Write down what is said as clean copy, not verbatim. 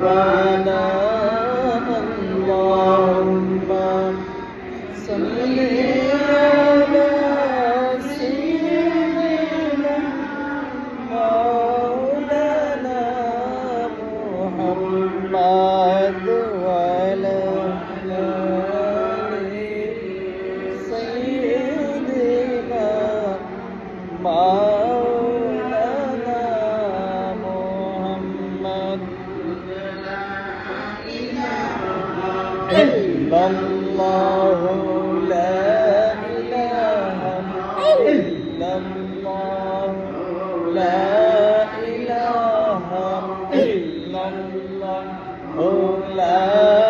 ربنا اللهم صل على سيدنا مولانا محمد وعلى آل سيدنا مولانا محمد إلا الله لا إله إلا الله لا إله إلا الله لا